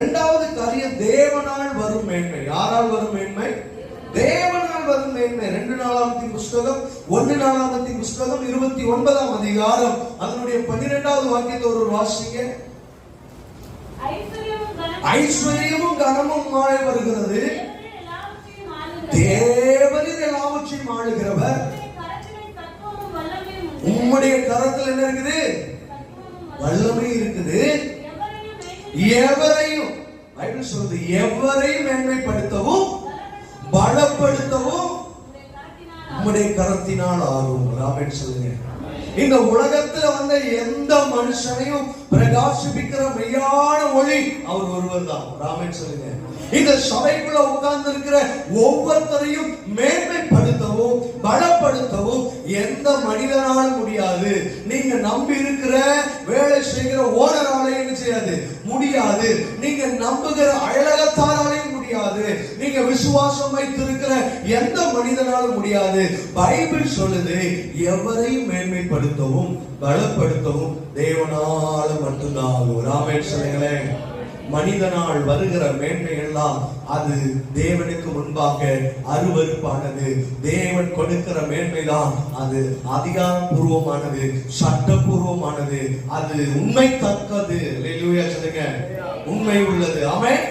இரண்டாவது காரியம் தேவனால் வரும் மேன்மை. யாரால் வரும் மேன்மை? தேவனால் வரும் மேன்மை. 2 நாளாகமத்தின் புஸ்தகம் 1 நாளாகமத்தின் புஸ்தகம் 29ஆம் அதிகாரம் அதனுடைய 12வது வாக்கியத்தை ஒரு வாசிங்க. ஐஸ்வர்யமும் கனமும் மாறி வருகிறது, தேவரீர் எல்லாவற்றையும் ஆளுகிறவர், உம்முடைய கரத்தில் என்ன இருக்குது? வல்லமை இருக்குது. எவரையும் பைபிள் சொல்லுது, எவரையும் மேன்மைப்படுத்தவும் பலப்படுத்தவும் உம்முடைய கரத்தினால் ஆகும். ஆமென் சொல்லுங்க. இந்த உலகத்துல வந்த எந்த மனுஷனையும் பிரகாசிப்பிக்கிற மெய்யான ஒளி அவர் ஒருவர் தான். ஆமென் சொல்லுங்க. இந்த சபைக்குள்ள உட்கார்ந்து இருக்கிற ஒவ்வொருத்தரையும் மேன்மைப்படுத்தவும் பலப்படுத்தவும் எந்த மனிதனாலும் முடியாது. நீங்க நம்பி இருக்கிற வேலை செய்கிற ஓனராலே என்ன செய்யாது? முடியாது. நீங்க நம்புகிற அயலகத்தாராலையும் முடியாது. நீங்க விசுவாசம் வைத்திருக்கிற எந்த மனிதனாலும் முடியாது. பைபிள் சொல்லுது, எவரையும் மேன்மைப்படுத்தவும் பலப்படுத்தவும் தேவனால மட்டும்தான். ஆமென் சொல்லுங்களேன். மனிதனால் வருகிற மேன்மை எல்லாம் அது தேவனுக்கு முன்பாக அருவருப்பானது. தேவன் கொடுக்கிற மேன்மைதான் அது அதிகாரப்பூர்வமானது, சட்டப்பூர்வமானது, அது உண்மை தக்கது. அல்லேலூயா சொல்லுங்க. உண்மை உள்ளது. ஆமென்.